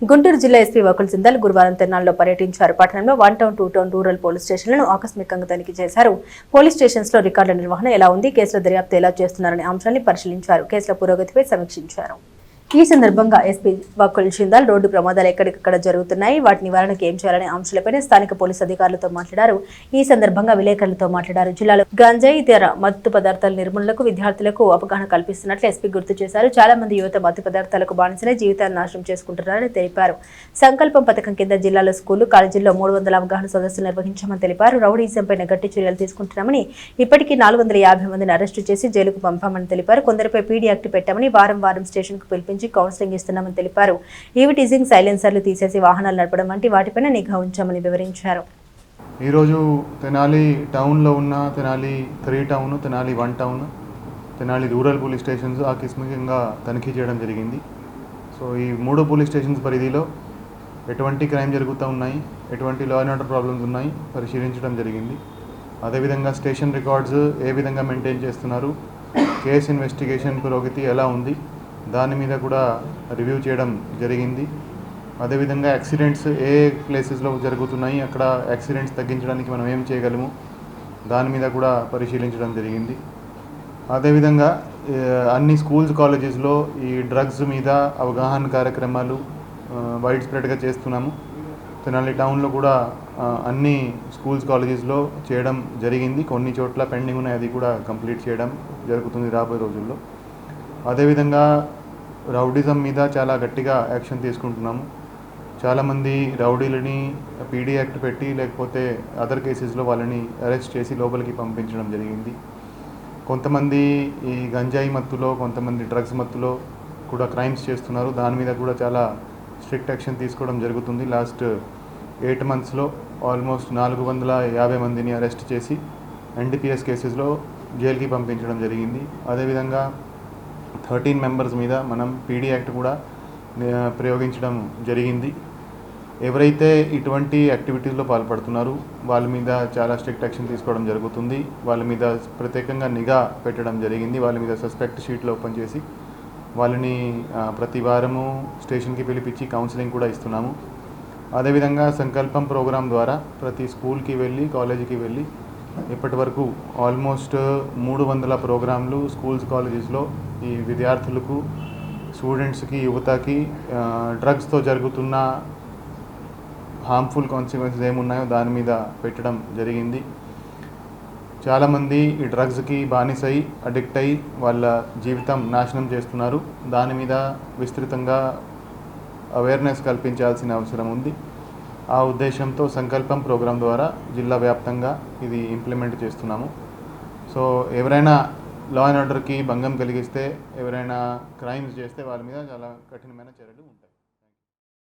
గుంటూరు జిల్లా ఎస్పీ వకుల్ సింధల్ గురువారం తెనాలిలో పర్యటించారు. పట్టణంలో 1 టౌన్ 2 టౌన్ రూరల్ పోలీస్ స్టేషన్లను ఆకస్మికంగా తనిఖీ చేశారు. పోలీస్ స్టేషన్స్ లో రికార్డుల నిర్వహణ ఎలా ఉంది, కేసుల దర్యాప్తు ఎలా చేస్తున్నారనే అంశాన్ని పరిశీలించారు. కేసుల పురోగతిపై సమీక్షించారు. ఈ సందర్భంగా ఎస్పీ వకుల్ సింధల్ రోడ్డు ప్రమాదాలు ఎక్కడికక్కడ జరుగుతున్నాయి, వాటి నివారణకు ఏం చేయాలనే అంశాలపై స్థానిక పోలీసు అధికారులతో మాట్లాడారు. ఈ సందర్భంగా విలేకరులతో మాట్లాడారు. జిల్లాలో గంజాయి ఇతర మత్తు పదార్థాల నిర్మూలనకు విద్యార్థులకు అవగాహన కల్పిస్తున్నట్లు ఎస్పీ గుర్తు చేశారు. చాలా మంది యువత మత్తు పదార్థాలకు బానిసలై జీవితాన్ని నాశనం చేసుకుంటున్నారని తెలిపారు. సంకల్పం పథకం కింద జిల్లాలో స్కూలు, కాలేజీల్లో 300 అవగాహన సదస్సులు నిర్వహించామని తెలిపారు. రౌడీజంపై గట్టి చర్యలు తీసుకుంటున్నామని, ఇప్పటికీ 450 మందిని అరెస్టు చేసి జైలుకు పంపామని తెలిపారు. కొందరిపై పీడీ యాక్ట్ పెట్టామని, వారం వారం స్టేషన్ కు పిలిపించి కౌన్సిలింగ్ ఇస్తున్నామని తెలిపారు. ఈవి టీజింగ్, సైలెన్సర్లు తీసేసి వాహనాలు నడపడం వంటి వాటిపైన నిఘా ఉంచామని వివరించారు. ఈరోజు తెనాలి టౌన్లో ఉన్న Tenali 3 town, Tenali 1 town, Tenali rural police stations ఆకస్మికంగా తనిఖీ చేయడం జరిగింది. సో ఈ 3 పోలీస్ స్టేషన్స్ పరిధిలో ఎటువంటి క్రైమ్ జరుగుతూ ఉన్నాయి, ఎటువంటి లా అండ్ ఆర్డర్ ప్రాబ్లమ్స్ ఉన్నాయి పరిశీలించడం జరిగింది. అదేవిధంగా స్టేషన్ రికార్డ్స్ ఏ విధంగా మెయింటైన్ చేస్తున్నారు, కేసు ఇన్వెస్టిగేషన్ పురోగతి ఎలా ఉంది, దాని మీద కూడా రివ్యూ చేయడం జరిగింది. అదేవిధంగా యాక్సిడెంట్స్ ఏ ప్లేసెస్లో జరుగుతున్నాయి, అక్కడ యాక్సిడెంట్స్ తగ్గించడానికి మనం ఏం చేయగలము, దాని మీద కూడా పరిశీలించడం జరిగింది. అదేవిధంగా అన్ని స్కూల్స్, కాలేజెస్లో ఈ డ్రగ్స్ మీద అవగాహన కార్యక్రమాలు వైడ్ స్ప్రెడ్గా చేస్తున్నాము. తెనాలి టౌన్లో కూడా అన్ని స్కూల్స్, కాలేజెస్లో చేయడం జరిగింది. కొన్ని చోట్ల పెండింగ్ ఉన్నాయి, అది కూడా కంప్లీట్ చేయడం జరుగుతుంది రాబోయే రోజుల్లో. అదేవిధంగా రౌడిజం మీద చాలా గట్టిగా యాక్షన్ తీసుకుంటున్నాము. చాలామంది రౌడీలని పీడీ యాక్ట్ పెట్టి లేకపోతే అదర్ కేసెస్లో వాళ్ళని అరెస్ట్ చేసి లోపలికి పంపించడం జరిగింది. కొంతమంది ఈ గంజాయి మత్తులో, కొంతమంది డ్రగ్స్ మత్తులో కూడా క్రైమ్స్ చేస్తున్నారు. దాని మీద కూడా చాలా స్ట్రిక్ట్ యాక్షన్ తీసుకోవడం జరుగుతుంది. లాస్ట్ 8 monthsలో ఆల్మోస్ట్ 450 మందిని అరెస్ట్ చేసి ఎన్డీపీఎస్ కేసెస్లో జైలుకి పంపించడం జరిగింది. అదేవిధంగా 13 మెంబర్స్ మీద మనం పీడీ యాక్ట్ కూడా ప్రయోగించడం జరిగింది. ఎవరైతే ఇటువంటి యాక్టివిటీస్లో పాల్పడుతున్నారో వాళ్ళ మీద చాలా స్ట్రిక్ట్ యాక్షన్ తీసుకోవడం జరుగుతుంది. వాళ్ళ మీద ప్రత్యేకంగా నిఘా పెట్టడం జరిగింది. వాళ్ళ మీద సస్పెక్ట్ షీట్లు ఓపెన్ చేసి వాళ్ళని ప్రతి వారము స్టేషన్కి పిలిపించి కౌన్సిలింగ్ కూడా ఇస్తున్నాము. అదేవిధంగా సంకల్పం ప్రోగ్రాం ద్వారా ప్రతి స్కూల్కి వెళ్ళి, కాలేజీకి వెళ్ళి ఇప్పటి వరకు ఆల్మోస్ట్ 300 ప్రోగ్రాంలు స్కూల్స్, కాలేజెస్లో ఈ విద్యార్థులకు, స్టూడెంట్స్కి, యువతకి డ్రగ్స్తో జరుగుతున్న హార్మ్ఫుల్ కాన్సిక్వెన్సెస్ ఏమున్నాయో దాని మీద పెట్టడం జరిగింది. చాలామంది ఈ డ్రగ్స్కి బానిసై, అడిక్ట్ అయ్యి వాళ్ళ జీవితం నాశనం చేస్తున్నారు. దాని మీద విస్తృతంగా అవేర్నెస్ కల్పించాల్సిన అవసరం ఉంది. ఆ ఉద్దేశంతో సంకల్పం ప్రోగ్రాం ద్వారా జిల్లా వ్యాప్తంగా ఇది ఇంప్లిమెంట్ చేస్తున్నాము. సో ఎవరైనా లా అండ్ ఆర్డర్కి భంగం కలిగిస్తే, ఎవరైనా క్రైమ్స్ చేస్తే వాళ్ళ మీద చాలా కఠినమైన చర్యలు ఉంటాయి.